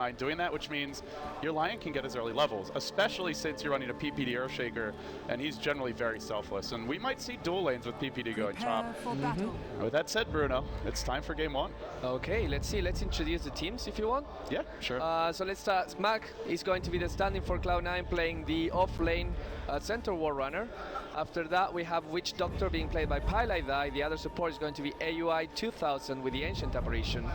doing that, which means your Lion can get his early levels, especially since you're running a PPD Earthshaker, and he's generally very selfless. And we might see dual lanes with PPD going top. With that said, Bruno, it's time for game one. Okay, let's see. Let's introduce the teams if you want. Yeah, sure. So let's start. Smack is going to be the standing for Cloud9, playing the off-lane center war runner. After that, we have Witch Doctor being played by PyLiDi. The other support is going to be AUI 2000 with the Ancient Apparition.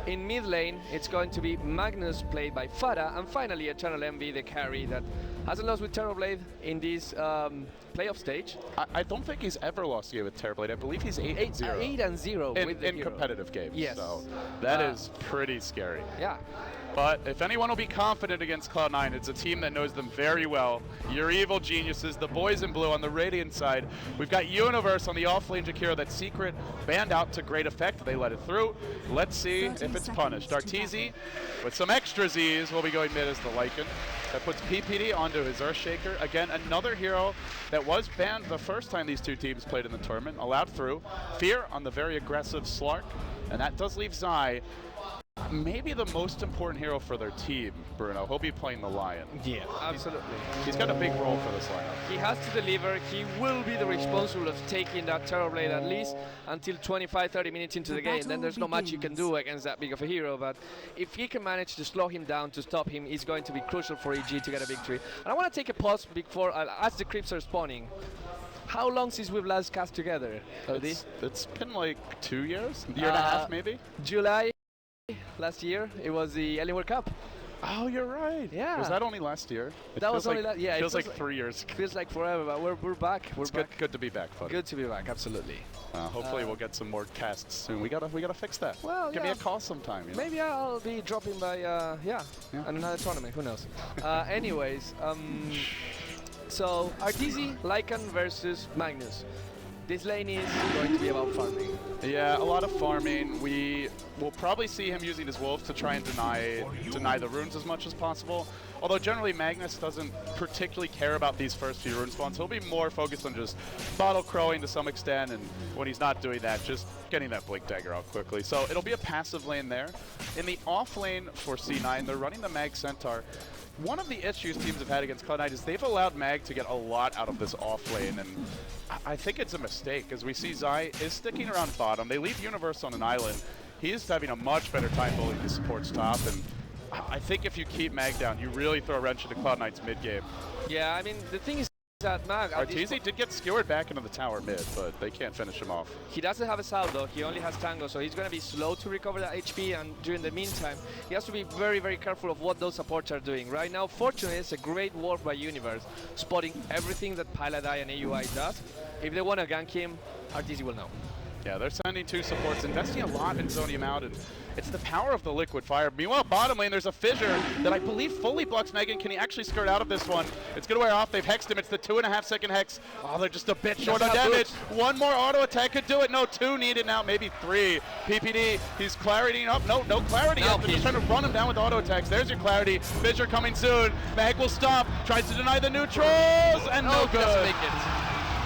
In mid lane, it's going to be Magnus played by Farah, and finally Eternal Envy, the carry that hasn't lost with Terrorblade in this playoff stage. I don't think he's ever lost a game with Terrorblade. I believe he's 8-0. 8-0 in competitive games. Yes. So that is pretty scary. Yeah. But if anyone will be confident against Cloud9, it's a team that knows them very well. Your evil geniuses, the boys in blue on the Radiant side. We've got Universe on the off-lane Jakiro. That secret banned out to great effect. They let it through. Let's see if it's punished. Arteezy, with some extra Z's, will be going mid as the Lycan. That puts PPD onto his Earthshaker. Again, another hero that was banned the first time these two teams played in the tournament. Allowed through. Fear on the very aggressive Slark. And that does leave Zai maybe the most important hero for their team, Bruno. He'll be playing the Lion. Yeah, absolutely. He's got a big role for this lineup. He has to deliver. He will be the responsible of taking that Terrorblade at least until 25-30 minutes into the game. Then there's not much you can do against that big of a hero. But if he can manage to slow him down, to stop him, it's going to be crucial for EG to get a victory. And I want to take a pause before, as the creeps are spawning. How long since we've last cast together? It's been like 2 years? A year and a half, maybe? July last year. It was the Alien World Cup. Oh, you're right. Yeah. Was that only last year? That was only last year. It feels like 3 years. Feels like forever, but we're back. We're back. Good to be back, buddy. Good to be back, absolutely. Hopefully we'll get some more casts soon. We gotta fix that. Well, Give me a call sometime. You know? Maybe I'll be dropping by another tournament. Who knows? Anyways, so Arteezy Lycan versus Magnus. This lane is going to be about farming. Yeah, a lot of farming. We will probably see him using his wolves to try and deny the runes as much as possible. Although generally Magnus doesn't particularly care about these first few rune spawns. He'll be more focused on just bottle crowing to some extent, and when he's not doing that, just getting that Blink Dagger out quickly. So it'll be a passive lane there. In the off lane for C9, they're running the Mag Centaur. One of the issues teams have had against Cloud9 is they've allowed Mag to get a lot out of this off lane, and I think it's a mistake, as we see Zai is sticking around bottom. They leave Universe on an island. He is having a much better time bullying the supports top, and I think if you keep Mag down, you really throw a wrench into Cloud9's mid game. Yeah, I mean, the thing is that Mag... Arteezy did get skewered back into the tower mid, but they can't finish him off. He doesn't have a salvo, he only has Tango, so he's going to be slow to recover that HP, and during the meantime, he has to be very, very careful of what those supports are doing. Right now, fortunately, it's a great work by Universe, spotting everything that PyLiDi and AUI does. If they want to gank him, Arteezy will know. Yeah, they're sending two supports, investing a lot in zoning him out, and it's the power of the liquid fire. Meanwhile, bottom lane, there's a fissure that I believe fully blocks Megan. Can he actually skirt out of this one? It's going to wear off. They've hexed him. It's the 2.5 second hex. Oh, they're just a bit short on damage. One more auto attack could do it. No, 2 needed now, maybe 3. PPD, he's claritying up. No clarity yet. They're just trying to run him down with auto attacks. There's your clarity. Fissure coming soon. Mag will stop. Tries to deny the neutrals, and no good. Doesn't make it.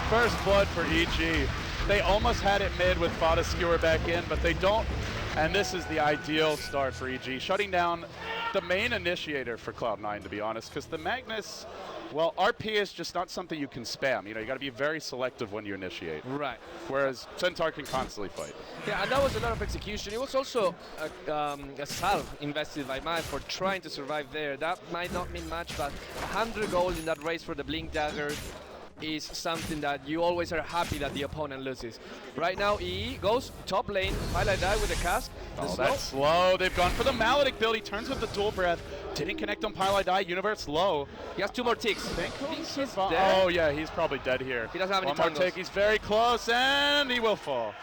First blood for EG. They almost had it mid with Fada skewer back in, but they don't. And this is the ideal start for EG, shutting down the main initiator for Cloud9, to be honest, because the Magnus, well, RP is just not something you can spam. You know, you got to be very selective when you initiate. Right. Whereas Centaur can constantly fight. Yeah, and that was a lot of execution. It was also a salve invested by Mag for trying to survive there. That might not mean much, but 100 gold in that race for the Blink Dagger is something that you always are happy that the opponent loses. Right now, EE goes top lane, PyLiDi with the cast. That's slow. They've gone for the Maledict build. He turns with the dual breath. Didn't connect on PyLiDi. Universe low. He has 2 more ticks. He's dead. Oh, yeah, he's probably dead here. He doesn't have any One more tick. He's very close, and he will fall.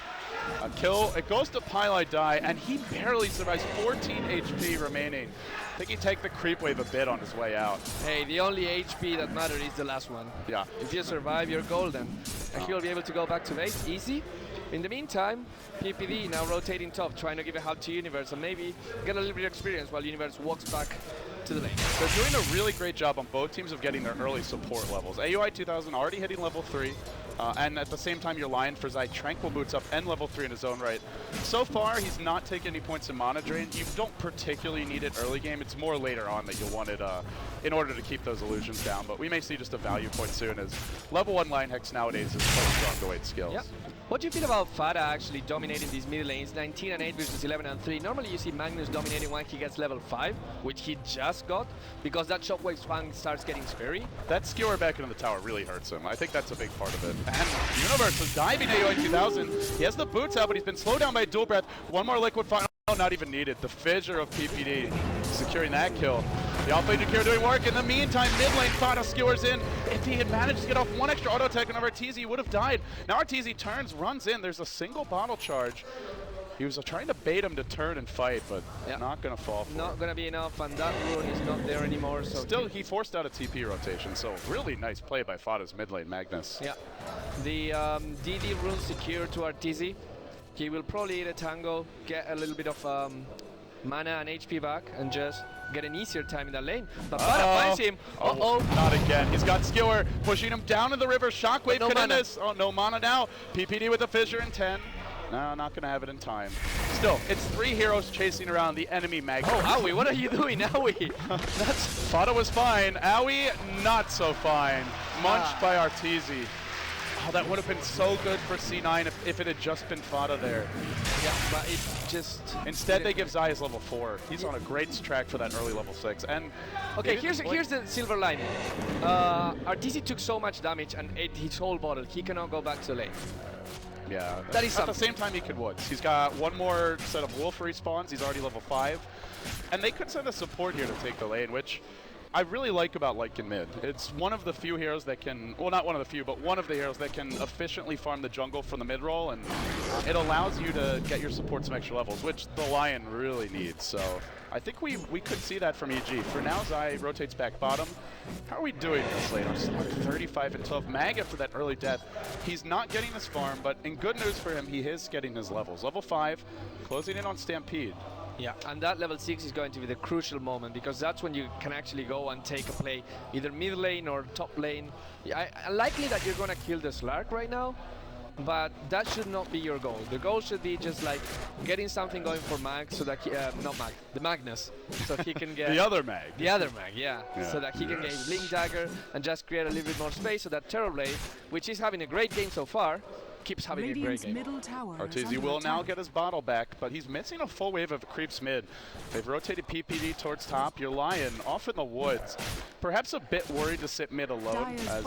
A kill. It goes to PyLiDi, and he barely survives. 14 HP remaining. I think he'd take the creep wave a bit on his way out. Hey, the only HP that matters is the last one. Yeah. If you survive, you're golden. And he'll be able to go back to base easy. In the meantime, PPD now rotating top, trying to give a help to Universe and maybe get a little bit of experience while Universe walks back to the lane. They're doing a really great job on both teams of getting their early support levels. AUI 2000 already hitting level 3. and at the same time your Lion for Zai Tranquil boots up and level 3 in his own right. So far, he's not taking any points in mana drain. You don't particularly need it early game. It's more later on that you'll want it in order to keep those illusions down. But we may see just a value point soon, as level 1 Lion Hex nowadays is quite strong to weight skills. Yep. What do you feel about Fada actually dominating these mid lanes? 19 and 8 versus 11 and 3. Normally you see Magnus dominating when he gets level 5, which he just got, because that Shockwave swang starts getting scary. That skewer back into the tower really hurts him. I think that's a big part of it. And Universe is diving AOI 2000. He has the boots out, but he's been slowed down by Dual Breath. One more Liquid Fire. Oh, not even needed. The Fissure of PPD securing that kill. The off-lane Jakiro doing work. In the meantime, mid lane, Fada skewers in. If he had managed to get off one extra auto attack on Arteezy, he would have died. Now Arteezy turns, runs in. There's a single bottle charge. He was trying to bait him to turn and fight, but not going to fall for Not going to be enough, and that rune is not there anymore. So still, he forced out a TP rotation, so really nice play by Fada's mid lane, Magnus. Yeah. The DD rune secured to Arteezy. He will probably eat a tango, get a little bit of mana and HP back, and just get an easier time in that lane. But Fada finds him. Not again. He's got Skewer pushing him down in the river. Shockwave no mana. Oh, no mana now. PPD with the Fissure in 10. No, not going to have it in time. Still, it's 3 heroes chasing around the enemy Magnus. Oh, Aoi, what are you doing, Aoi? Fada was fine. Aoi, not so fine. Munched by Arteezy. Oh, that would have been so good for C9 if it had just been Fada there. Yeah, but it just... Instead, they give Zai his level 4. He's on a great track for that early level 6. And okay, here's the silver lining. Arteezy took so much damage and ate his whole bottle. He cannot go back to lane. Yeah, that is at the same time he could Woods. He's got one more set of Wolf respawns. He's already level 5. And they could send a support here to take the lane, which I really like about Lycan mid. It's one of the few heroes that can, well, not one of the few, but one of the heroes that can efficiently farm the jungle from the mid roll, and it allows you to get your support some extra levels, which the Lion really needs. So I think we could see that from EG. For now, Zai rotates back bottom. How are we doing this lane? We're 35 and 12. Mag after that early death. He's not getting this farm, but in good news for him, he is getting his levels. Level 5, closing in on Stampede. Yeah, and that level 6 is going to be the crucial moment, because that's when you can actually go and take a play, either mid lane or top lane. Yeah, likely that you're going to kill the Slark right now, but that should not be your goal. The goal should be just like getting something going for Mag, so that he, not Mag, the Magnus, so he can get the other Mag. The other Mag, yeah. So that he can get his Link Dagger and just create a little bit more space, so that Terrorblade, which is having a great game so far, keeps having a great game. Arteezy will now get his bottle back, but he's missing a full wave of creeps mid. They've rotated PPD towards top. Your Lion off in the woods. Perhaps a bit worried to sit mid alone, as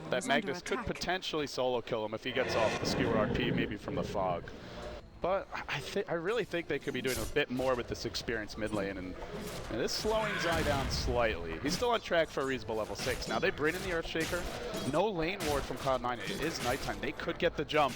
that Magnus could potentially solo kill him if he gets off the Skewer RP, maybe from the fog. But I really think they could be doing a bit more with this experienced mid lane, and this slowing Zai down slightly. He's still on track for a reasonable level 6. Now they bring in the Earthshaker. No lane ward from Cloud9. It is nighttime. They could get the jump.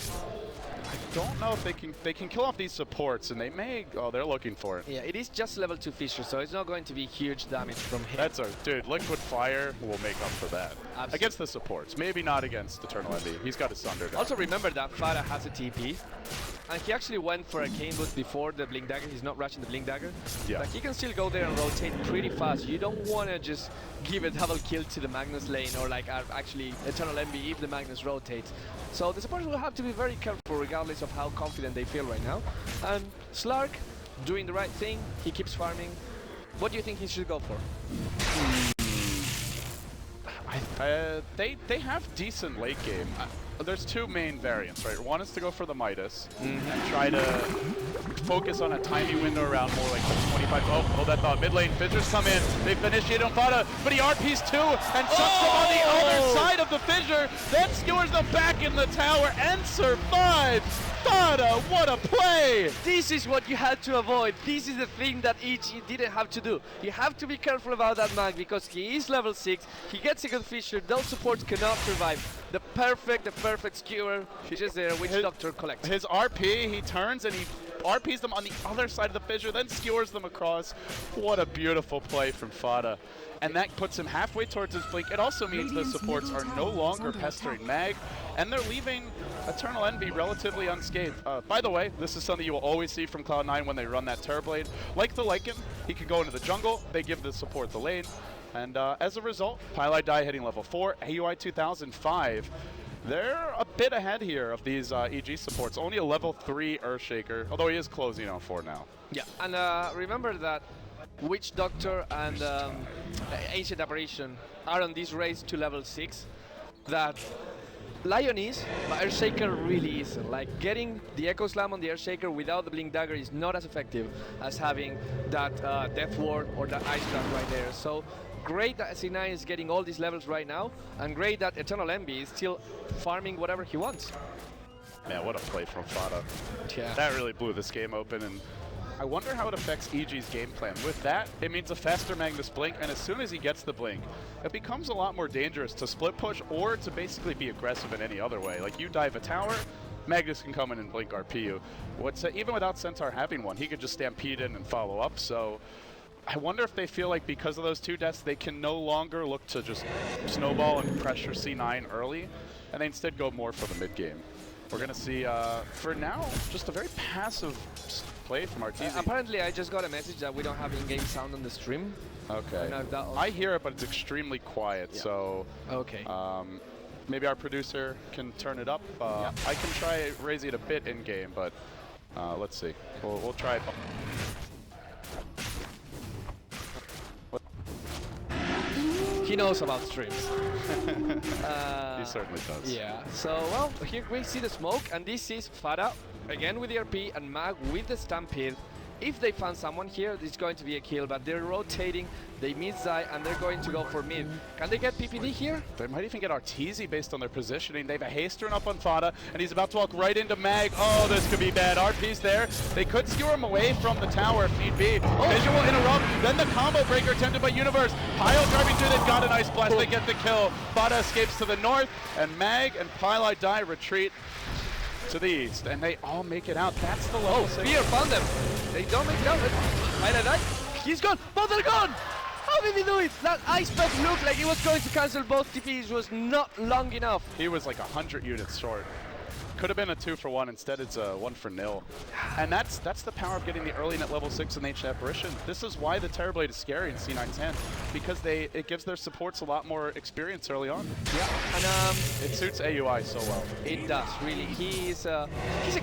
I don't know if they can kill off these supports, and they may. Oh, they're looking for it. Yeah, it is just level 2 Fissure, so it's not going to be huge damage from him. That's dude. Liquid Fire will make up for that. Absolutely. Against the supports, maybe not against Eternal Envy. He's got his Sunder down. Also remember that Fada has a TP, and he actually went for a Cane Boot before the Blink Dagger. He's not rushing the Blink Dagger. Yeah. But he can still go there and rotate pretty fast. You don't want to just give a double kill to the Magnus lane, or like actually Eternal Envy if the Magnus rotates. So the supporters will have to be very careful regardless of how confident they feel right now. And Slark doing the right thing. He keeps farming. What do you think he should go for? They have decent late game. There's two main variants, right? One is to go for the Midas and try to focus on a tiny window around more like the 25. Oh, that thought. Mid lane, Fissures come in. They've initiated on Fada, but he RPs too and sucks him on the other side of the Fissure, then skewers them back in the tower and survives. Fada, what a play! This is what you had to avoid. This is the thing that EG didn't have to do. You have to be careful about that Mag, because he is level 6. He gets a good Fissure. Those supports cannot survive. The perfect skewer, just there, which Doctor collects. His RP, he turns and he RPs them on the other side of the Fissure, then skewers them across. What a beautiful play from Fada. And that puts him halfway towards his blink. It also means the supports are no longer pestering Mag, and they're leaving Eternal Envy relatively unscathed. By the way, this is something you will always see from Cloud9 when they run that Terrorblade. Like the Lycan, he can go into the jungle, they give the support the lane, and as a result, Pylai Die hitting level 4, AUI 2005. They're a bit ahead here of these EG supports. Only a level 3 Earthshaker, although he is closing on 4 now. Yeah, and remember that Witch Doctor and Ancient Apparition are on this race to level 6. That Lion is, but Earthshaker really isn't. Like, getting the Echo Slam on the Earthshaker without the Blink Dagger is not as effective as having that Death Ward or that Ice Trap right there. So great that C9 is getting all these levels right now, and great that Eternal Envy is still farming whatever he wants. Man, what a play from Fada. Yeah. That really blew this game open, and I wonder how it affects EG's game plan. With that, it means a faster Magnus Blink, and as soon as he gets the Blink, it becomes a lot more dangerous to split push or to basically be aggressive in any other way. Like, you dive a tower, Magnus can come in and Blink RP you. Even without Centaur having one, he could just stampede in and follow up, so I wonder if they feel like because of those 2 deaths, they can no longer look to just snowball and pressure C9 early, and they instead go more for the mid game. We're going to see, for now, just a very passive play from Arteezy. Apparently, I just got a message that we don't have in-game sound on the stream. Okay. I hear it, but it's extremely quiet, yeah. So okay. Maybe our producer can turn it up. Yeah. I can try raising it a bit in-game, but let's see. We'll try it. He knows about streams. He certainly does. Yeah, so, well, here we see the smoke, and this is Fada, again with the RP, and Mag with the Stampede. If they found someone here, it's going to be a kill, but they're rotating, they miss Zai, and they're going to go for mid. Can they get PPD here? They might even get Arteezy based on their positioning. They have a haste turn up on Fada, and he's about to walk right into Mag. Oh, this could be bad. RP's there. They could skewer him away from the tower if need be. Visual interrupt, then the combo breaker attempted by Universe. Pile driving through, they've got an Ice Blast, they get the kill. Fada escapes to the north, and Mag and Pylai Die retreat to the east, and they all make it out. That's the level 6. Fear found them. They don't make it out. Pylai Die, he's gone. Both are gone. How did he do it? That Ice Blast looked like he was going to cancel both TPs. Was not long enough. He was like 100 units short. Could have been a 2-for-1. Instead, it's a 1-for-0. And that's the power of getting the early net level 6 in Ancient Apparition. This is why the Terrorblade is scary in C9's hand, because it gives their supports a lot more experience early on. Yeah, and it suits AUI so well. It does, really. He's a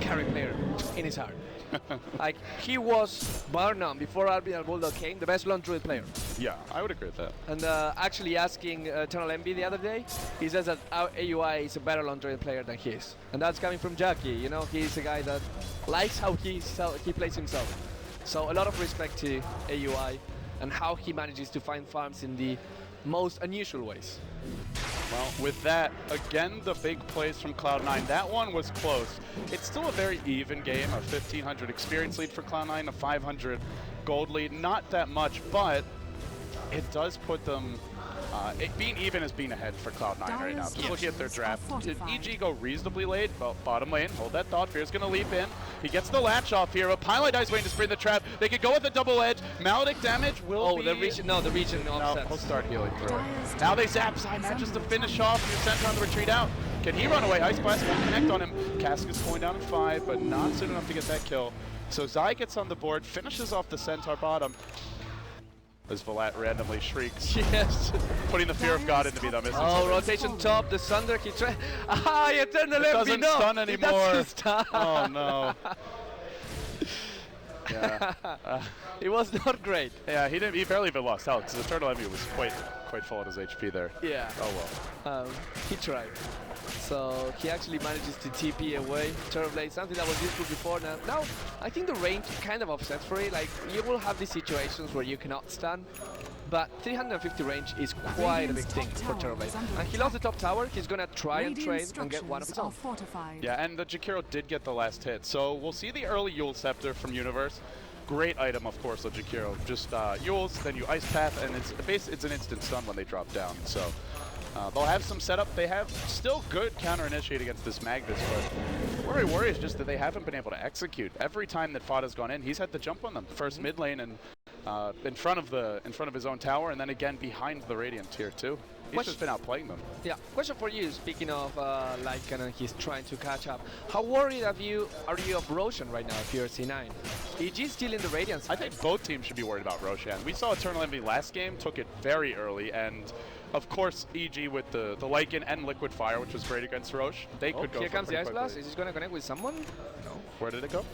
carry player in his heart. Like, he was, bar none, before Arbitral Bulldog came, the best long druid player. Yeah, I would agree with that. And actually asking Eternal Envy the other day, he says that our AUI is a better long druid player than he is. And that's coming from Jackie, you know, he's a guy that likes how he plays himself. So a lot of respect to AUI and how he manages to find farms in the most unusual ways. Well, with that, again, the big plays from Cloud9. That one was close. It's still a very even game, a 1,500 experience lead for Cloud9, a 500 gold lead. Not that much, but it does put them, being even is being ahead for Cloud9 right now. Just looking at their draft. Did EG go reasonably late? Well, bottom lane, hold that thought. Fear's going to leap in. He gets the latch off here, but Pylai Die's waiting to spring the trap. They could go with the double edge. Maledict damage will be... the region offsets. No, he'll start healing through it. Now they zap. Zai manages to finish off. You're sent on the retreat out. Can he run away? Ice Blast won't connect on him. Cask is going down in 5, but not soon enough to get that kill. So Zai gets on the board, finishes off the Centaur bottom. As Velat randomly shrieks. Yes. Putting the fear of God into me, though. Oh, rotation top, the Sunder, he tries. Ah, Eternal Envy, doesn't stun anymore. It doesn't stun. Oh, no. Yeah. It was not great. Yeah, he barely even lost health, because Eternal Envy was quite full on his HP there. Yeah. Oh, well. He tried. So he actually manages to TP away Terrorblade, something that was useful before. Now, I think the range kind of offsets for it. Like, you will have these situations where you cannot stun, but 350 range is quite a big thing for Terrorblade. And he lost the top tower. He's gonna try and trade and get one of his own. Yeah, and the Jakiro did get the last hit. So we'll see the early Yule Scepter from Universe. Great item, of course, the Jakiro. Just Yules, then you Ice Path, and it's an instant stun when they drop down. So they'll have some setup. They have still good counter initiate against this Magnus, but where I worry is just that they haven't been able to execute. Every time that Fada's gone in, he's had to jump on them. First mid lane and in front of his own tower, and then again behind the Radiant tier 2. He's just been outplaying them. Yeah. Question for you. Speaking of Lycan and he's trying to catch up, how worried are you of Roshan right now if you're C9? EG still in the Radiant side. I think both teams should be worried about Roshan. We saw Eternal Envy last game, took it very early, and of course EG with the Lycan and Liquid Fire, which was great against Roche. They could go. Here comes the Ice Blast. Quickly. Is he going to connect with someone? No. Where did it go?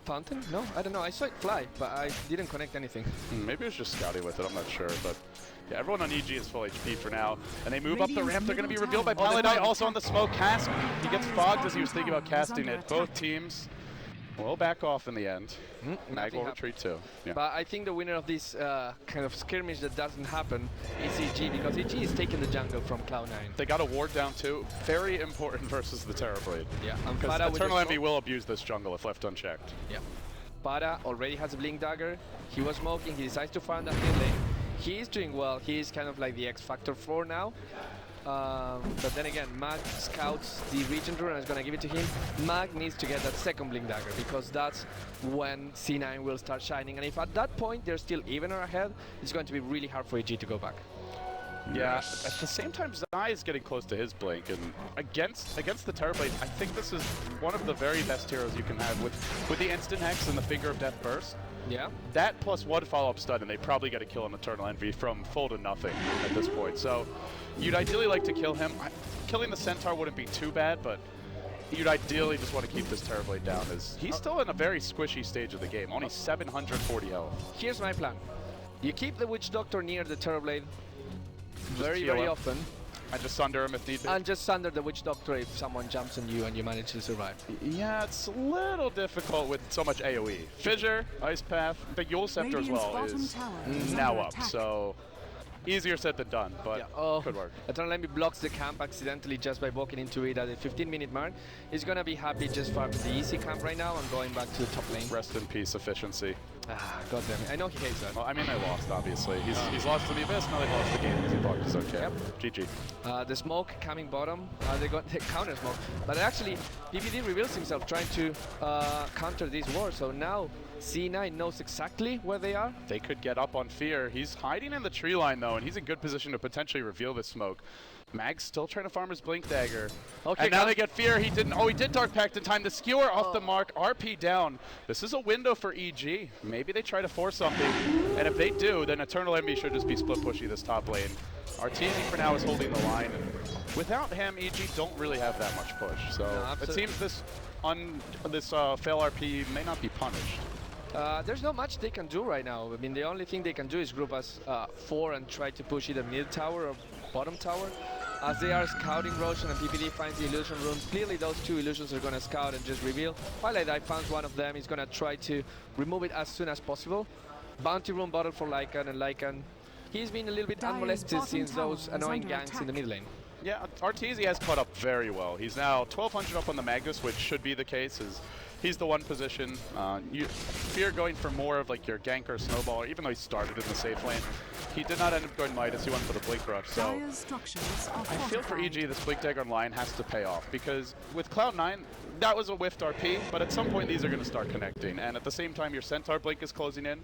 Fountain? No, I don't know. I saw it fly, but I didn't connect anything. Maybe it was just scouting with it. I'm not sure, but yeah, everyone on EG is full HP for now, and they move up the ramp. They're going to be revealed by Paladai. Also on the smoke, Cask. He gets fogged as he was thinking about casting it. Both teams will back off in the end. Mag will retreat too. Yeah. But I think the winner of this kind of skirmish that doesn't happen is EG, because EG is taking the jungle from Cloud9. They got a ward down too. Very important versus the Terrorblade. Yeah, because Eternal Envy will abuse this jungle if left unchecked. Yeah. Pada already has a Blink Dagger. He was smoking. He decides to farm that mid lane. He is doing well. He is kind of like the X Factor 4 now. But then again, Mag scouts the Regent Rune and is going to give it to him. Mag needs to get that second Blink Dagger, because that's when C9 will start shining. And if at that point they're still even or ahead, it's going to be really hard for EG to go back. Yeah, at the same time, Zai is getting close to his Blink, and against the Terrorblade, I think this is one of the very best heroes you can have with the Instant Hex and the Finger of Death Burst. Yeah. That plus one follow-up stun, and they probably get a kill on Eternal Envy from full to nothing at this point. So you'd ideally like to kill him. Killing the Centaur wouldn't be too bad, but you'd ideally just want to keep this Terrorblade down, as he's still in a very squishy stage of the game, only 740 health. Here's my plan. You keep the Witch Doctor near the Terrorblade very often. And just sunder him if need be. And just sunder the Witch Doctor if someone jumps on you and you manage to survive. Yeah, it's a little difficult with so much AoE. Fissure, Ice Path, the Yule Scepter as well is now up, so easier said than done, but could work. Eternal Envy blocks the camp accidentally just by walking into it at the 15-minute mark. He's gonna be happy just farming the easy camp right now and going back to the top lane. Rest in peace, efficiency. Ah, god damn it. I know he hates that. Well, I mean, they lost, obviously. He's lost to the Abyss, now they lost the game because he blocked his own camp. Yep. GG. The smoke coming bottom, they got the counter smoke. But actually, PPD reveals himself trying to counter this war, so now C9 knows exactly where they are. They could get up on Fear. He's hiding in the tree line, though, and he's in good position to potentially reveal this smoke. Mag's still trying to farm his Blink Dagger. Okay, and now they get Fear. He didn't. Oh, he did Dark Pact in time. The Skewer off the mark. RP down. This is a window for EG. Maybe they try to force something. And if they do, then Eternal Envy should just be split pushy this top lane. Arteezy for now is holding the line. And without him, EG don't really have that much push. So it seems this fail RP may not be punished. There's not much they can do right now. I mean, the only thing they can do is group as 4 and try to push either mid tower or bottom tower. As they are scouting Roshan and PPD finds the illusion room, clearly those two illusions are going to scout and just reveal. Twilight Eye found one of them. He's going to try to remove it as soon as possible. Bounty room bottle for Lycan, and Lycan, he's been a little bit unmolested since those annoying ganks in the mid lane. Yeah, Arteezy has caught up very well. He's now 1,200 up on the Magnus, which should be the case, as he's the one position. Fear going for more of like your gank or snowball, even though he started in the safe lane. He did not end up going Midas, he went for the Blink Rush, so I feel for EG this Blink Dagger line has to pay off, because with Cloud9, that was a whiffed RP, but at some point these are going to start connecting, and at the same time your Centaur Blink is closing in.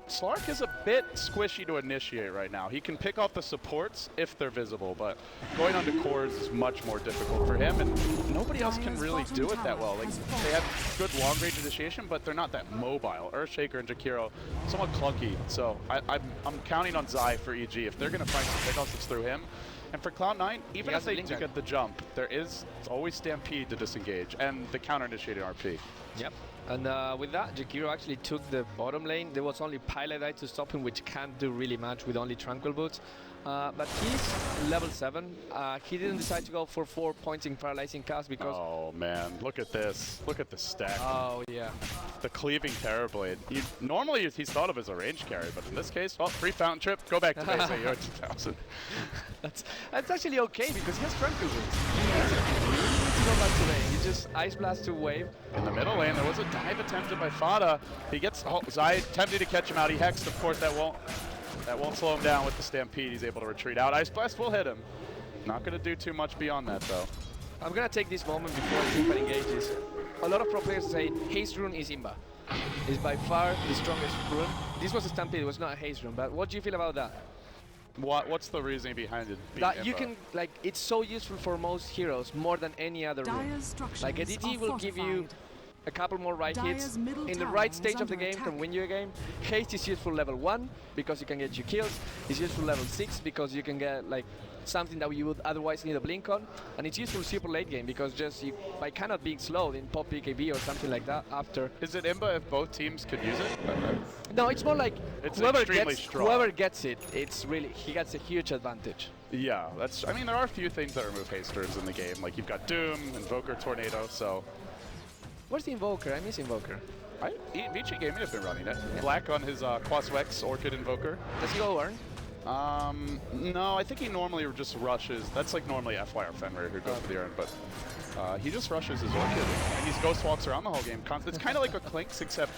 Slark is a bit squishy to initiate right now. He can pick off the supports if they're visible, but going onto cores is much more difficult for him, and nobody else can really do it that well. Like, they have good long-range initiation, but they're not that mobile. Earthshaker and Jakiro, somewhat clunky, so I'm counting on Zai for EG. If they're going to find some pickoffs, it's through him. And for Cloud9, even if they do get the jump, it's always Stampede to disengage, and the counter-initiated RP. Yep. And with that, Jakiro actually took the bottom lane. There was only Pilot Eye to stop him, which can't do really much with only Tranquil Boots. But he's level 7. He didn't decide to go for 4 points in Paralyzing Cast because... Oh man, look at this. Look at the stack. Oh yeah. The Cleaving Terrorblade. Normally he's thought of as a range carry, but in this case, well, free Fountain Trip, go back to base at 2000. That's actually okay because he has Tranquil Boots. Go back to lane. He just Ice Blast to wave. In the middle lane, there was a dive attempted by Fada. He gets Zai tempted to catch him out. He hexed, of course, that won't slow him down with the Stampede. He's able to retreat out. Ice Blast will hit him. Not going to do too much beyond that, though. I'm going to take this moment before Teamfight engages. A lot of pro players say Haze Rune is Imba. It's by far the strongest rune. This was a Stampede, it was not a Haze Rune, but what do you feel about that? What's the reasoning behind it? That you can, like, it's so useful for most heroes, more than any other rune. Like, a DT will give you a couple more right hits in the right stage of the game can win you a game. Haste is useful level 1 because you can get you kills. It's useful level 6 because you can get like something that you would otherwise need a blink on, and it's useful super late game because just you, by cannot being slowed in pop PKB or something like that after. Is it Imba if both teams could use it? No, it's more like it's whoever gets it, it's really, he gets a huge advantage. Yeah, that's. I mean, there are a few things that remove hasters in the game. Like you've got Doom, Invoker, Tornado. So. Where's the Invoker? I miss Invoker. Vici Gaming has been running it. Yeah. Black on his Quaswex Orchid Invoker. Does he go Earn? No, I think he normally just rushes. That's like normally FYR Fenrir who goes for the Earn, but he just rushes his Orchid. And he's Ghost Walks around the whole game. It's kind of like a Clinks, except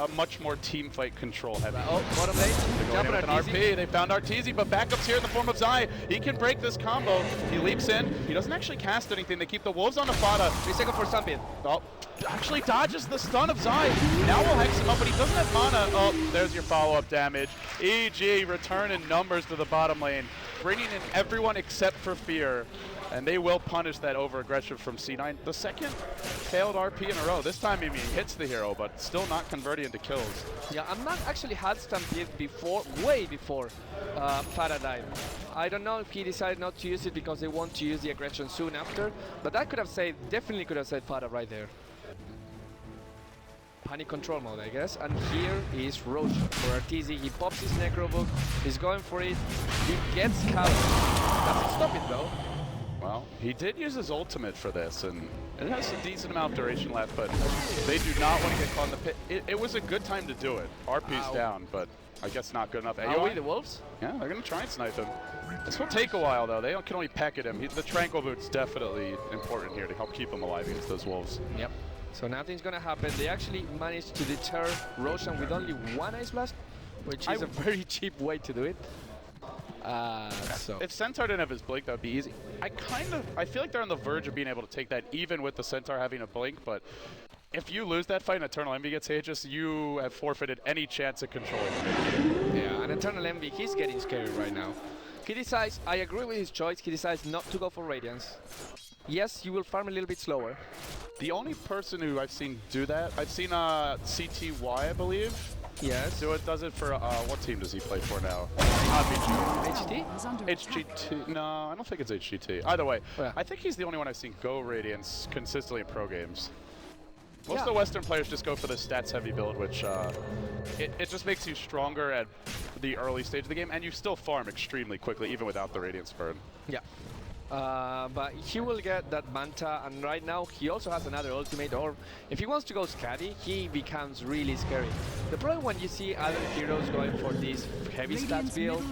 a much more team fight control heavy. Oh, bottom lane. They're going in with an RP. They found Arteezy, but backups here in the form of Zai. He can break this combo. He leaps in. He doesn't actually cast anything. They keep the Wolves on the Fada. 3 seconds for Stampede. Oh, actually dodges the stun of Zai. Now we'll hex him up, but he doesn't have mana. Oh, there's your follow-up damage. EG return in numbers to the bottom lane, bringing in everyone except for Fear. And they will punish that over-aggression from C9. The second failed RP in a row. This time, I mean, he hits the hero, but still not converting into kills. Yeah, I'm not actually had Stampede before, way before Fada died. I don't know if he decided not to use it because they want to use the aggression soon after, but that could have saved, definitely could have saved Fada right there. Panic control mode, I guess. And here is Roche for Arteezy. He pops his Necro Book, he's going for it, he gets covered. Doesn't stop it though. Well, he did use his ultimate for this, and it has a decent amount of duration left, but they do not want to get caught in the pit. It was a good time to do it. RP's down, but I guess not good enough. Are we the Wolves? Yeah, they're going to try and snipe him. This will take a while, though. They can only peck at him. The Tranquil Boot's definitely important here to help keep him alive against those Wolves. Yep. So nothing's going to happen. They actually managed to deter Roshan with only 1 Ice Blast, which is a very cheap way to do it. So if Centaur didn't have his blink, that would be easy. I feel like they're on the verge of being able to take that even with the Centaur having a blink, but if you lose that fight and Eternal Envy gets Aegis, you have forfeited any chance at controlling him. Yeah, and Eternal Envy, he's getting scary right now. He decides, I agree with his choice, he decides not to go for Radiance. Yes, you will farm a little bit slower. The only person who I've seen do that, I've seen CTY, I believe. Yes. Does it for, what team does he play for now? HGT? HGT, no, I don't think it's HGT. Either way, yeah. I think he's the only one I've seen go Radiance consistently in pro games. Most of the Western players just go for the stats-heavy build, which it just makes you stronger at the early stage of the game, and you still farm extremely quickly, even without the Radiance burn. Yeah. But he will get that Manta, and right now he also has another ultimate, or if he wants to go Scatty, he becomes really scary. The problem when you see other heroes going for this heavy stats build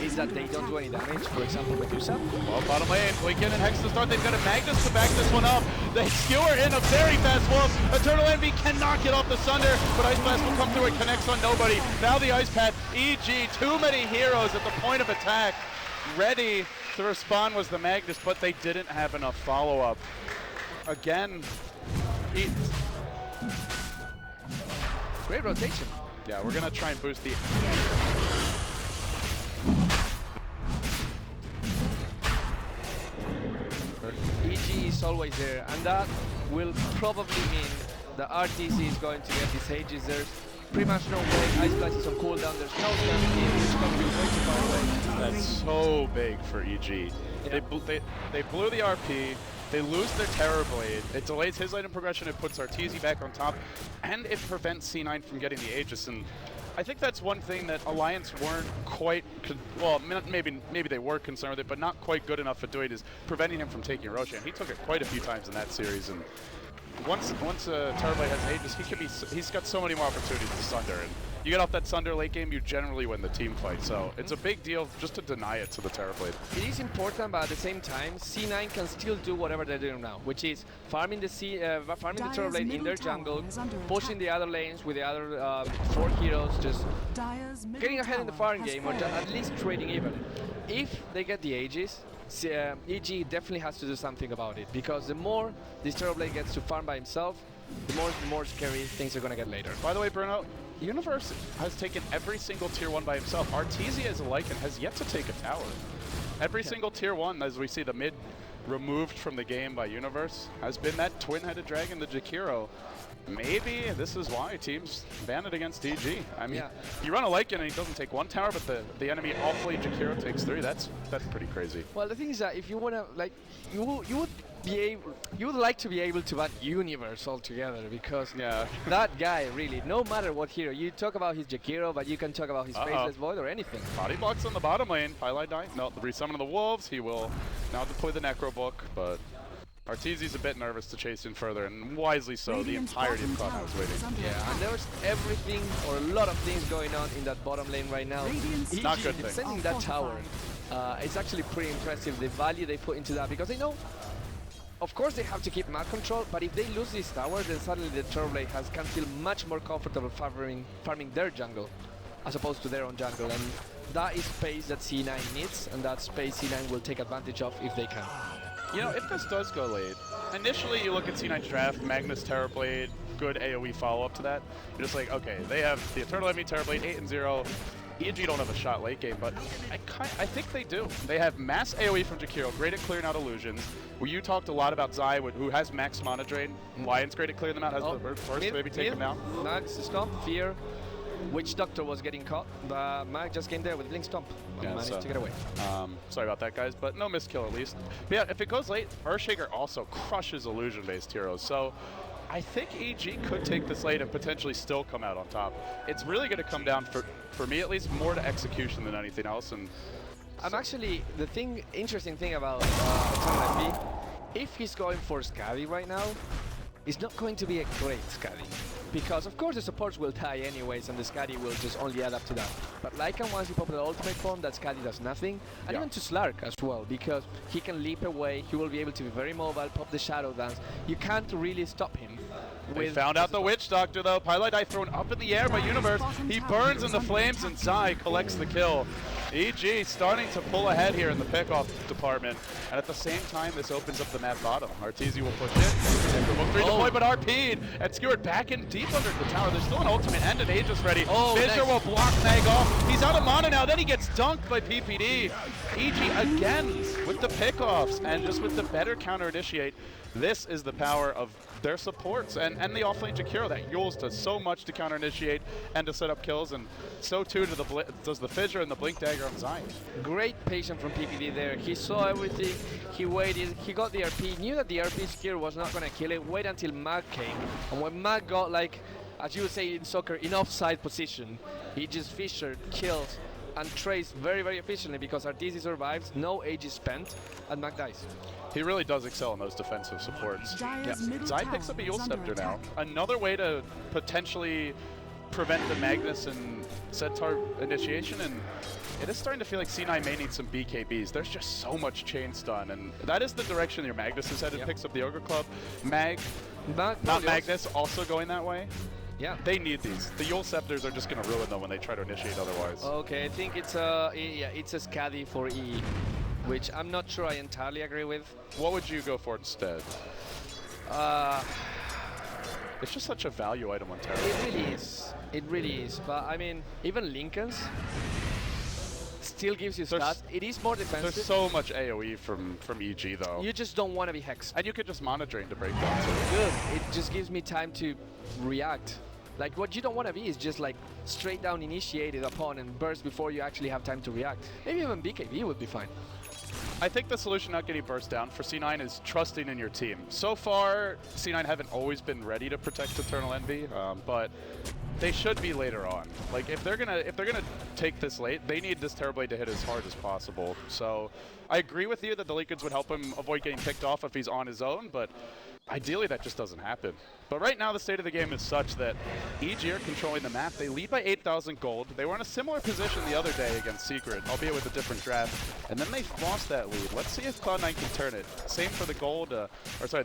is that they don't do any damage. For example, Medusa. Well, bottom lane, Lycan and Hex to start. They've got a Magnus to back this one up. They skewer in a very fast Wolf. Eternal Envy cannot get off the Sunder, but Ice Blast will come through and connects on nobody. Now the Ice Pad, EG, too many heroes at the point of attack. Ready to respond was the Magnus, but they didn't have enough follow-up. Again, great rotation. Yeah, we're gonna try and boost the... EG is always there, and that will probably mean that Arteezy is going to get his Aegis. There's pretty much no way. Ice Blast is on cooldown, there's no Stampede, which is going to be way too far away. That's so big for EG. Yeah. They blew the RP, they lose their Terror Blade, it delays his item progression, it puts Arteezy back on top, and it prevents C9 from getting the Aegis. And I think that's one thing that Alliance weren't quite, well, maybe they were concerned with it, but not quite good enough at doing, is preventing him from taking Roshan. He took it quite a few times in that series, and once Terror Blade has Aegis, he's got so many more opportunities to Sunder. And you get off that Sunder late game, you generally win the team fight. So it's a big deal just to deny it to the Terror Blade. It is important, but at the same time, C9 can still do whatever they're doing now, which is farming the Terror Blade in their jungle, pushing the other lanes with the other 4 heroes, just getting ahead in the farm game, or at least trading even. If they get the Aegis, EG definitely has to do something about it, because the more this Terror Blade gets to farm by himself, the more scary things are going to get later. By the way, Bruno, Universe has taken every single tier 1 by himself. Arteezy as a Lycan has yet to take a tower. Every single tier 1, as we see the mid removed from the game by Universe, has been that twin-headed dragon, the Jakiro. Maybe this is why teams ban it against DG. I mean, you run a Lycan and he doesn't take 1 tower, but the enemy off-lane Jakiro takes 3. That's pretty crazy. Well, the thing is that if you want to, like, you would like to be able to ban Universe altogether, because that guy really, no matter what hero, you talk about his Jakiro, but you can talk about his Faceless Void or anything. Body blocks on the bottom lane. Pylite die. No, the resummon of the Wolves. He will now deploy the Necro Book, but Arteezy's a bit nervous to chase in further, and wisely so. The entirety of Cloud9 was waiting. Yeah, and there's everything, or a lot of things going on in that bottom lane right now. It's not good thing. Sending that tower, it's actually pretty impressive, the value they put into that, because they know, of course they have to keep map control, but if they lose this tower, then suddenly the Turblade can feel much more comfortable farming their jungle, as opposed to their own jungle, and that is space that C9 needs, and that space C9 will take advantage of if they can. You know, if this does go late, initially you look at C9's draft, Magnus Terrorblade, good AoE follow-up to that. You're just like, okay, they have the Eternal Enemy Terrorblade, 8-0. EG don't have a shot late game, but I think they do. They have mass AoE from Jakiro, great at clearing out illusions. Well, you talked a lot about Zai, who has max mana drain. Lion's great at clearing them out, has the burst, maybe take them down. Max, Stomp, Fear. Witch Doctor was getting caught, but Mag just came there with Blink Stomp and managed to get away. Sorry about that, guys, but no missed kill at least. But yeah, if it goes late, Earthshaker also crushes illusion-based heroes, so I think EG could take this late and potentially still come out on top. It's really going to come down, for me at least, more to execution than anything else. And I'm actually, interesting thing about Eternal FB, if he's going for Scabby right now, it's not going to be a great Scabby. Because of course the supports will die anyways, and the Scuddy will just only add up to that. But Lycan, once he pops the ultimate form, that Scuddy does nothing. And even to Slark as well, because he can leap away, he will be able to be very mobile, pop the Shadow Dance. You can't really stop him. They found out the Witch Doctor though. Pylite Die thrown up in the air by Universe. He burns in the flames and Zai collects the kill. EG starting to pull ahead here in the pickoff department. And at the same time, this opens up the map bottom. Arteezy will push it. Book 3 deployed, but RP'd. And skewered back in deep under the tower. There's still an ultimate and an Aegis ready. Fissure will block Mag off. He's out of mana now. Then he gets dunked by PPD. EG again with the pickoffs and just with the better counter initiate. This is the power of their supports and the offlane Jakiro that Yules does so much to counter initiate and to set up kills, and so too does the Fissure and the Blink Dagger on Zion. Great patience from PPD there. He saw everything, he waited, he got the RP, knew that the RP skill was not going to kill it, wait until Mag came, and when Mag got, like, as you would say in soccer, in offside position, he just fissured, killed, and traced very, very efficiently because Arteezy survives, no age is spent, and Mag dies. He really does excel in those defensive supports. Zai picks up a Yule Scepter now. Another way to potentially prevent the Magnus and Centaur initiation, and it is starting to feel like C9 may need some BKBs. There's just so much chain stun, and that is the direction your Magnus is headed. Picks up the Ogre Club. Not Magnus, also going that way. Yeah. They need these. The Yule Scepters are just going to ruin them when they try to initiate otherwise. Okay, I think it's a Scuddy for EE, which I'm not sure I entirely agree with. What would you go for instead? It's just such a value item on Terra. It really is. It really is. But I mean, even Lincoln's still gives you stats. It is more defensive. There's so much AoE from EG though. You just don't want to be hexed. And you could just mana drain to break down too. Good. It just gives me time to react. Like, what you don't want to be is just like straight down initiated upon and burst before you actually have time to react. Maybe even BKB would be fine. I think the solution not getting burst down for C9 is trusting in your team. So far, C9 haven't always been ready to protect Eternal Envy, but they should be later on. Like, if they're gonna take this late, they need this Terrorblade to hit as hard as possible. So I agree with you that the Lycans would help him avoid getting picked off if he's on his own, but ideally that just doesn't happen. But right now the state of the game is such that EG are controlling the map. They lead by 8,000 gold. They were in a similar position the other day against Secret, albeit with a different draft, and then they lost that lead. Let's see if Cloud9 can turn it. Same for the gold, the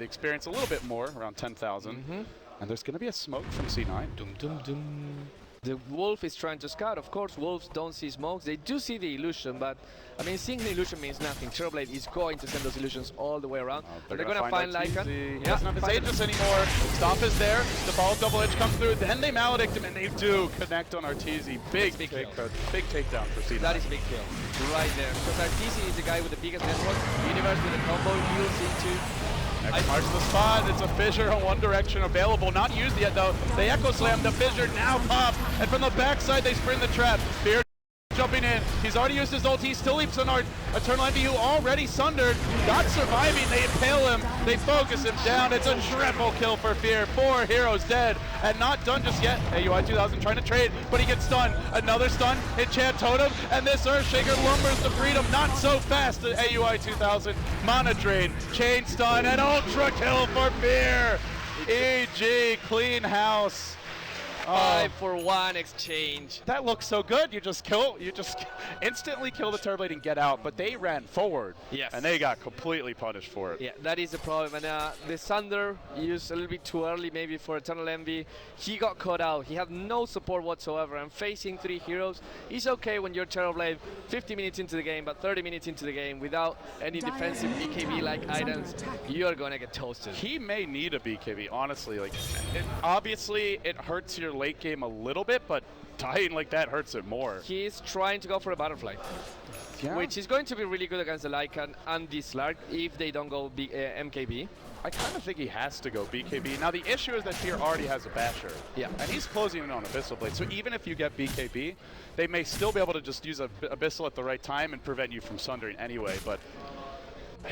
experience a little bit more, around 10,000. And there's going to be a smoke from C9. Dum dum dum. The Wolf is trying to scout. Of course, Wolves don't see smokes. They do see the illusion, but I mean, seeing the illusion means nothing. Terrorblade is going to send those illusions all the way around. They're going to find Lycan. He doesn't have his Aegis anymore. Stomp is there. The ball double edge comes through. Then they maledict him, and they do connect on Arteezy. Big takedown for C9. That is a big kill right there. Because Arteezy is the guy with the biggest network. Universe with a combo heals into. Next marks the spot. It's a fissure on one direction available. Not used yet though. They echo slam. The fissure now pop. And from the backside they spring the trap. Fear jumping in. He's already used his ult. He still leaps on our Eternal Envy, who already sundered. Not surviving. They impale him. They focus him down. It's a triple kill for Fear. 4 heroes dead. And not done just yet. AUI 2000 trying to trade, but he gets stunned. Another stun. Enchant Totem. And this Earthshaker lumbers to freedom. Not so fast. The AUI 2000. Mana drain. Chain stun. And ultra kill for Fear. EG. Clean house. 5-for-1 exchange. That looks so good. You just instantly kill the Terrorblade and get out, but they ran forward. Yes. And they got completely punished for it. Yeah, that is the problem. And the Sunder used a little bit too early maybe for Eternal Envy. He got caught out. He had no support whatsoever. And facing 3 heroes is okay when you're Terrorblade 50 minutes into the game, but 30 minutes into the game without any defensive BKB-like items, you're gonna get toasted. He may need a BKB, honestly. Like, obviously, it hurts your late game a little bit, but dying like that hurts it more. He's trying to go for a butterfly, which is going to be really good against the Lycan and the Slark if they don't go MKB. I kind of think he has to go BKB. Now the issue is that Fear already has a basher. Yeah. And he's closing in on Abyssal Blade. So even if you get BKB, they may still be able to just use Abyssal at the right time and prevent you from sundering anyway. But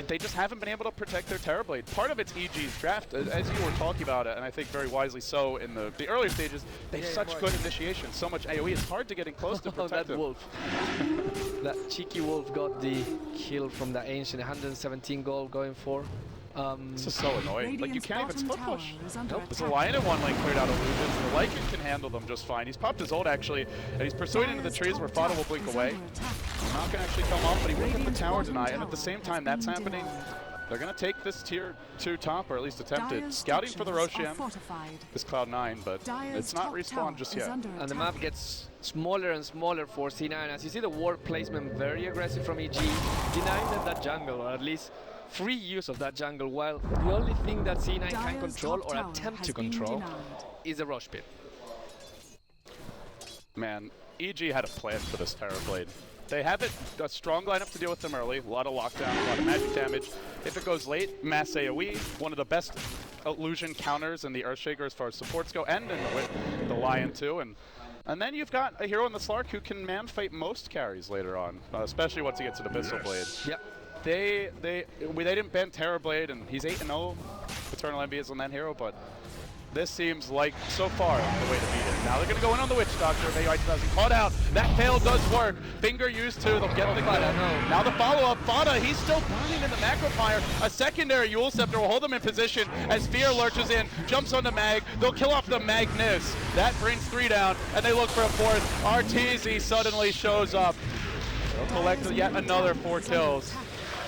they just haven't been able to protect their Terrorblade. Part of it's EG's draft, as you were talking about it, and I think very wisely so in the earlier stages, they have such good initiation, so much AoE, it's hard to get in close to protect that them. Wolf. That cheeky Wolf got the kill from the Ancient, 117 gold going for. This is so annoying. Like, you can't even split push. Nope. There's a Lion in one lane cleared out illusions. The Lycan can handle them just fine. He's popped his ult actually, and he's pursuing into the trees where Fada will blink away. Not gonna actually come off, but he will get the tower deny, and at the same time that's happening, they're gonna take this tier 2 top, or at least attempt it. Scouting for the Roshan, this Cloud9, but it's not respawned just yet. And the map gets smaller and smaller for C9. As you see the ward placement very aggressive from EG, denying them that jungle, or at least free use of that jungle, while the only thing that C9 can control or attempt to control is the Rush Pit. Man, EG had a plan for this Terrorblade. They have a strong lineup to deal with them early, a lot of lockdown, a lot of magic damage. If it goes late, mass AoE, one of the best illusion counters in the Earthshaker as far as supports go, and in the Lion too. And then you've got a hero in the Slark who can man fight most carries later on, especially once he gets an Abyssal Blade. Yep. They didn't ban Terrorblade, and he's 8-0. Eternal Envy is on that hero, but this seems like, so far, the way to beat it. Now they're going to go in on the Witch Doctor. AUI 2000 caught out. That fail does work. Finger used too. They'll get the kill. Now the follow-up. Fada, he's still burning in the macro fire. A secondary Yule Scepter will hold him in position as Fear lurches in, jumps on the Mag. They'll kill off the Magnus. That brings 3 down, and they look for a 4th. Arteezy suddenly shows up. They'll collect yet another 4 kills.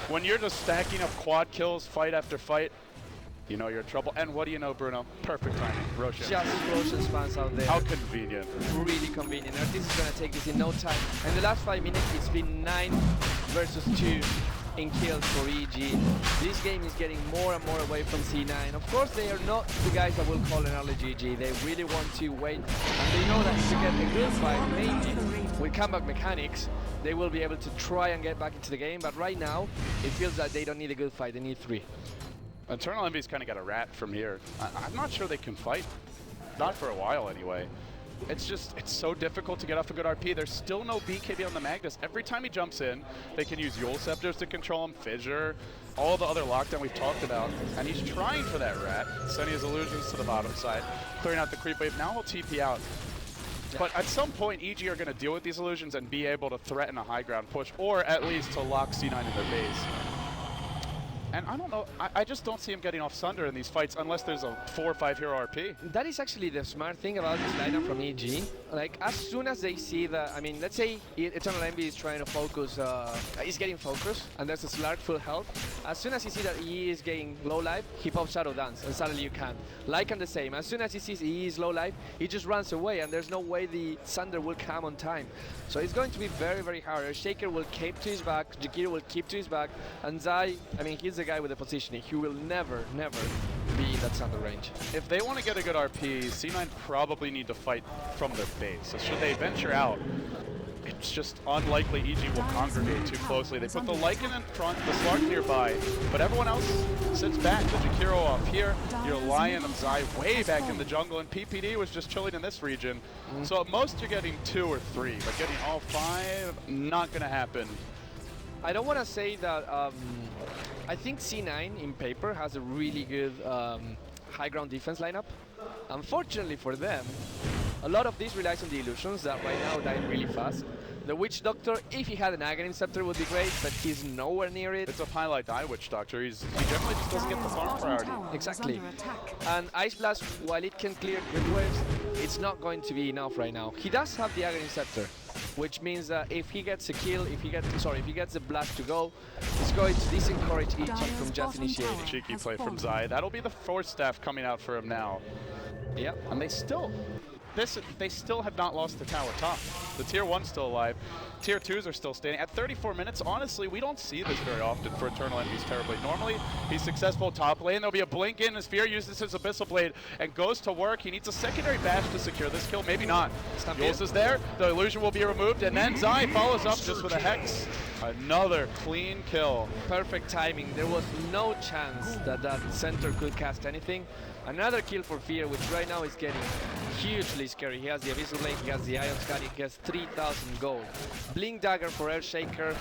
When you're just stacking up quad kills fight after fight, you know you're in trouble. And what do you know, Bruno? Perfect timing. Roshan. Just Roshan spawns out there. How convenient. Really convenient. Arteezy is going to take this in no time. And the last 5 minutes, it's been 9 versus 2 in kills for EG. This game is getting more and more away from C9. Of course, they are not the guys that will call an early GG. They really want to wait. And they know that if you get a good fight, maybe with comeback mechanics, they will be able to try and get back into the game. But right now, it feels like they don't need a good fight. They need 3. Eternal Envy's kind of got a rat from here. I'm not sure they can fight. Not for a while, anyway. It's so difficult to get off a good RP. There's still no BKB on the Magnus. Every time he jumps in, they can use Yule Scepters to control him, Fissure, all the other lockdown we've talked about. And he's trying for that rat, sending his illusions to the bottom side, clearing out the creep wave. Now he'll TP out. But at some point, EG are going to deal with these illusions and be able to threaten a high ground push, or at least to lock C9 in their base. And I don't know, I just don't see him getting off Sunder in these fights unless there's a 4 or 5 hero RP. That is actually the smart thing about this lineup from EG. Like, as soon as they see that, I mean, let's say Eternal Envy is trying to focus, he's getting focused, and there's a Slark full health. As soon as he sees that he is getting low life, he pops Shadow Dance, and suddenly you can. Lycan the same. As soon as he sees he is low life, he just runs away, and there's no way the Sunder will come on time. So it's going to be very, very hard. Shaker will keep to his back, Jakiro will keep to his back, and Zai, I mean, he's the guy with the positioning. He will never, never be in that Sunder range. If they want to get a good RP, C9 probably need to fight from their base. So should they venture out, it's just unlikely EG will congregate too closely. They put the Lycan in front, the Slark nearby, but everyone else sits back. The Jakiro off here, your Lion and Zai way back in the jungle, and PPD was just chilling in this region. So at most you're getting 2 or 3, but getting all 5, not going to happen. I don't want to say that I think C9 in paper has a really good high ground defense lineup. Unfortunately for them, a lot of this relies on the illusions that right now die really fast. The Witch Doctor, if he had an Aghanim Scepter, would be great, but he's nowhere near it. It's a highlight die Witch Doctor. He generally just doesn't get the farm priority. Exactly. And Ice Blast, while it can clear Grid Waves, it's not going to be enough right now. He does have the Aghanim Scepter, which means that if he gets a kill, if he gets a blast to go, it's going to disencourage EG from just initiating. Cheeky play from Zai. That'll be the Force Staff coming out for him now. Yep. And they still have not lost the tower top. The tier 1's still alive. Tier 2s are still standing. At 34 minutes, honestly, we don't see this very often for Eternal Envy's Terrorblade. Normally, he's successful top lane. There'll be a blink in. His Fear uses his Abyssal Blade and goes to work. He needs a secondary bash to secure this kill. Maybe not. Jules is there. The illusion will be removed. And then Zai follows up just with a Hex. Another clean kill. Perfect timing. There was no chance that that center could cast anything. Another kill for Fear, which right now is getting hugely scary. He has the Abyssal Blade, he has the Ion Scan, he has 3,000 gold. Blink Dagger for Earthshaker.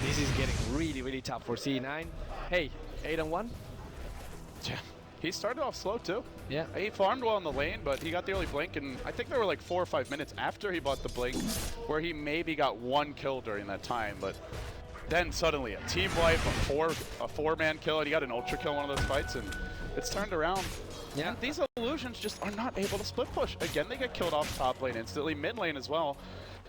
This is getting really, really tough for C9. Hey, 8-1? Yeah. He started off slow too. Yeah. He farmed well in the lane, but he got the early blink, and I think there were like 4 or 5 minutes after he bought the blink where he maybe got 1 kill during that time, but then suddenly a team wipe, a four-man kill, and he got an ultra kill in one of those fights, and it's turned around. Yeah. And these illusions just are not able to split push. Again, they get killed off top lane instantly, mid lane as well.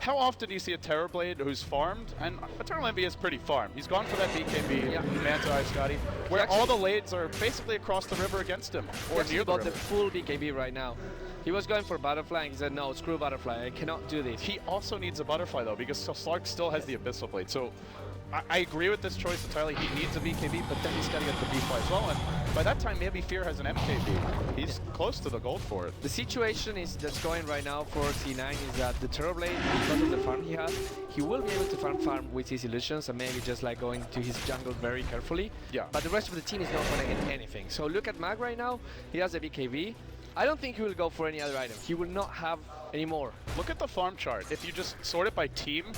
How often do you see a Terrorblade who's farmed? And Eternal Envy is pretty farmed. He's gone for that BKB, Manta Eye Scotty, where all the lanes are basically across the river against him, or near the river. The full BKB right now. He was going for Butterfly, and he said, no, screw Butterfly, I cannot do this. He also needs a Butterfly, though, because Slark still has the Abyssal Blade. So I agree with this choice entirely. He needs a BKB, but then he's got to get the B-Fly as well. And by that time, maybe Fear has an MKB. He's close to the gold for it. The situation that's going right now for C9 is that the Terrorblade, because of the farm he has, he will be able to farm with his illusions and maybe just like going to his jungle very carefully. Yeah. But the rest of the team is not going to get anything. So look at Mag right now. He has a BKB. I don't think he will go for any other item. He will not have any more. Look at the farm chart. If you just sort it by team,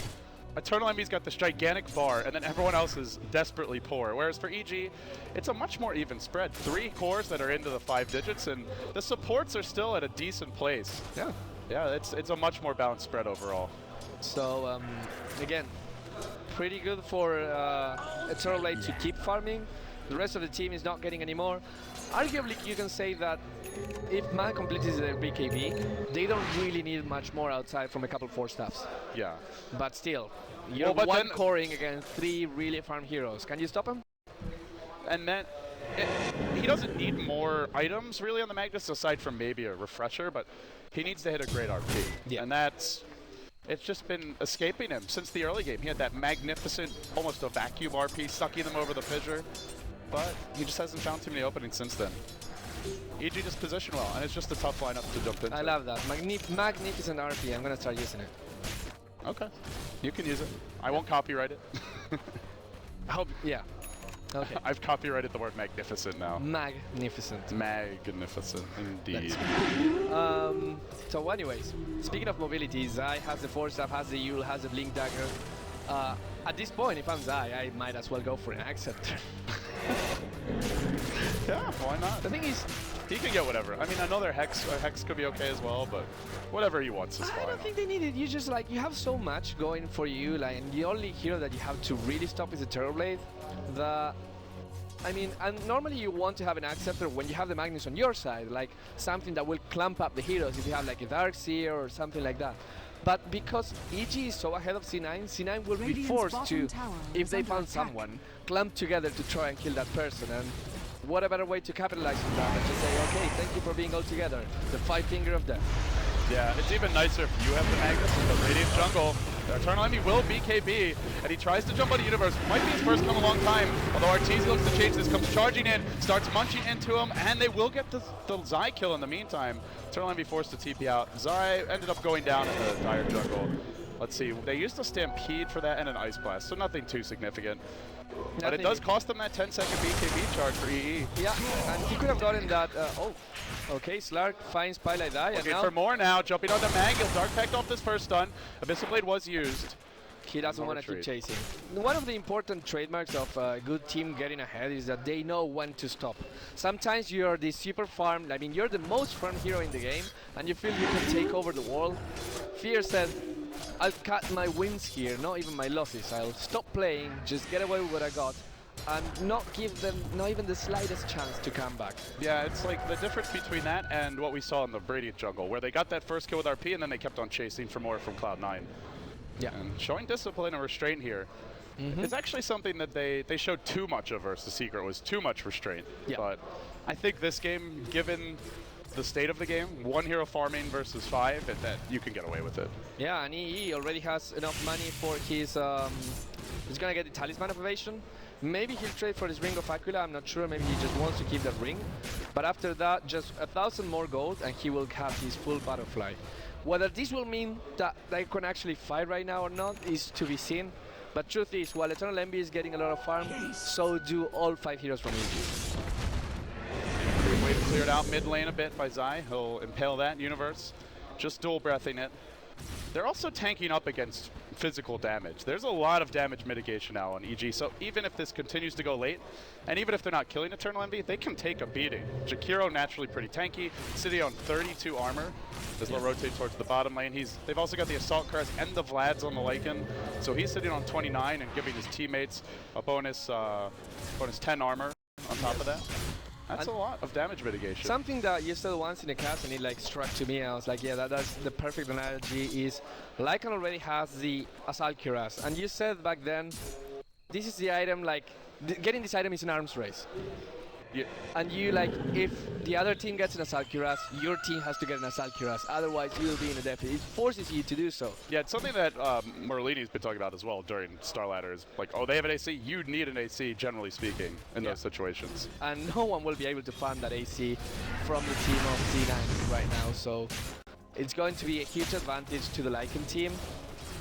Eternal Envy's got this gigantic bar, and then everyone else is desperately poor. Whereas for EG, it's a much more even spread. 3 cores that are into the 5 digits, and the supports are still at a decent place. Yeah. Yeah, it's a much more balanced spread overall. So, again, pretty good for Eternal Blade to keep farming. The rest of the team is not getting any more. Arguably, you can say that if Man completes their BKB, they don't really need much more outside from a couple 4 staffs. Yeah. But still, you're one coring against 3 really farm heroes. Can you stop him? And then he doesn't need more items really on the Magnus aside from maybe a refresher, but he needs to hit a great RP. Yeah. And it's just been escaping him since the early game. He had that magnificent, almost a vacuum RP, sucking them over the fissure, but he just hasn't found too many openings since then. EG just positioned well, and it's just a tough lineup to jump into. I love that. Magnificent RP. I'm going to start using it. Okay. You can use it. I won't copyright it. Yeah. Okay. I've copyrighted the word magnificent now. Magnificent. Magnificent, indeed. So anyways, speaking of mobility, Zai has the Force Staff, has the Yule, has the Blink Dagger. At this point, if I'm Zai, I might as well go for an Acceptor. Yeah, why not? The thing is, he can get whatever. I mean, another Hex could be okay as well, but whatever he wants is fine. I don't think they need it. You just like, you have so much going for you, like, and the only hero that you have to really stop is the Terrorblade. I mean, and normally you want to have an acceptor when you have the Magnus on your side, like something that will clump up the heroes if you have like a Darkseer or something like that. But because EG is so ahead of C9, C9 will be forced to, if they found someone, clump together to try and kill that person. And what a better way to capitalize on that than to say, okay, thank you for being all together. The 5 finger of death. Yeah, it's even nicer if you have the Magnus in the Radiant jungle. The Eternal Enemy will BKB, and he tries to jump on the Universe. Might be his first come a long time, although Arteezy looks to change this, comes charging in, starts munching into him, and they will get the Zai kill in the meantime. Eternal Enemy forced to TP out. Zai ended up going down in the Dire jungle. Let's see, they used a Stampede for that and an Ice Blast, so nothing too significant. But it does cost them that 10-second BKB charge for EE. Yeah, and he could have gotten that. Okay, Slark finds Pilot Die. Okay, for more now, jumping on the Mag, he'll Dark Pact off this first stun. Abyssal Blade was used. He doesn't want to keep chasing. One of the important trademarks of a good team getting ahead is that they know when to stop. Sometimes you're the super farm, I mean, you're the most farm hero in the game, and you feel you can take over the world. Fear said, I'll cut my wins here, not even my losses. I'll stop playing, just get away with what I got, and not give them not even the slightest chance to come back. Yeah, it's like the difference between that and what we saw in the Radiant jungle, where they got that first kill with RP and then they kept on chasing for more from Cloud9. Yeah. And showing discipline and restraint here. It's actually something that they showed too much of versus Secret, was too much restraint. Yeah. But I think this game, given the state of the game, 1 hero farming versus 5, and that you can get away with it. Yeah, and he already has enough money for his, he's gonna get the Talisman of Evasion. Maybe he'll trade for his Ring of Aquila, I'm not sure, maybe he just wants to keep that ring. But after that, just 1,000 more gold and he will have his full Butterfly. Whether this will mean that they can actually fight right now or not is to be seen. But truth is, while Eternal Envy is getting a lot of farm, so do all 5 heroes from EG. Wave cleared out mid lane a bit by Zai. He'll impale that Universe, just dual breathing it. They're also tanking up against physical damage. There's a lot of damage mitigation now on EG, so even if this continues to go late, and even if they're not killing Eternal Envy, they can take a beating. Jakiro naturally pretty tanky, sitting on 32 armor. As they'll rotate towards the bottom lane. They've also got the Assault Crest and the Vlads on the Lycan, so he's sitting on 29 and giving his teammates a bonus 10 armor on top of that. That's a lot of damage mitigation. Something that you said once in a cast and it like struck to me, and I was like, yeah, that's the perfect analogy, is Lycan already has the Assault Cuirass, and you said back then, this is the item, like, getting this item is an arms race. Yeah. And you, like, if the other team gets an Assault Cuirass, your team has to get an Assault Cuirass, otherwise you will be in a deficit. It forces you to do so. Yeah, it's something that Merlini's been talking about as well during Star Ladder, is like, oh, they have an AC, you need an AC, generally speaking, in those situations. And no one will be able to farm that AC from the team of C9 right now, so it's going to be a huge advantage to the Lycan team.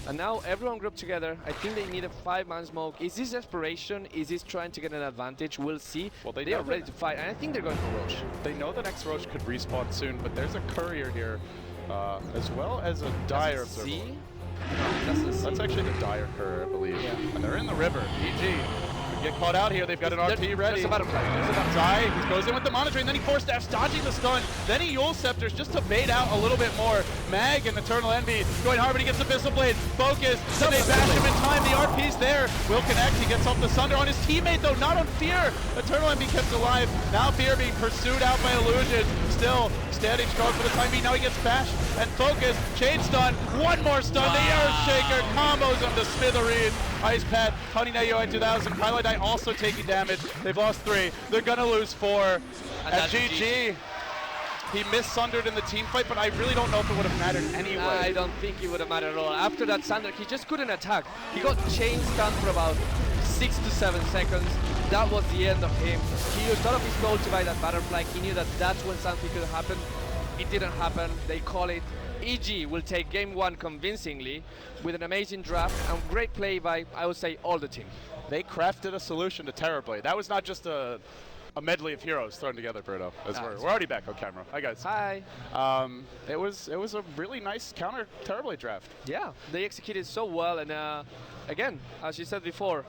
And now everyone grouped together. I think they need a 5-man smoke. Is this desperation? Is this trying to get an advantage? We'll see. Well, they are ready to fight, and I think they're going for Roche. They know the next Roche could respawn soon, but there's a courier here, as well as a Dire Observer. That's actually the Dire courier, I believe. Yeah. And they're in the river. EG get caught out here. They've got an RT ready. There's a Butterfly. Zai goes in with the monitoring, then he force staffs, dodging the stun. Then he Yule Scepters just to bait out a little bit more. Mag and Eternal Envy going hard, but he gets the Abyssal Blade. Focus. Then they bash him in time. The RP's there. Will connect. He gets off the Sunder on his teammate, though, not on Fear. Eternal Envy kept alive. Now Fear being pursued out by Illusion. Still standing strong for the time being. Now he gets bashed and Focus. Chain stun. One more stun. The Earthshaker combos him to smithereens. Ice Pad, hunting that UI 2000. Pilot Die also taking damage. They've lost 3. They're gonna lose 4. And GG. He missed Sundered in the team fight, but I really don't know if it would have mattered anyway. I don't think it would have mattered at all. After that Sunder, he just couldn't attack. He got chain stunned for about 6 to 7 seconds. That was the end of him. He used all of his gold to buy that Butterfly. He knew that that's when something could happen. It didn't happen. They call it. EG will take game 1 convincingly with an amazing draft and great play by, I would say, all the team. They crafted a solution to Terrorblade. That was not just a medley of heroes thrown together, Bruno. We're already back on camera. Hi, guys. Hi. It was a really nice counter Terrorblade draft. Yeah, they executed so well, and again, as you said before,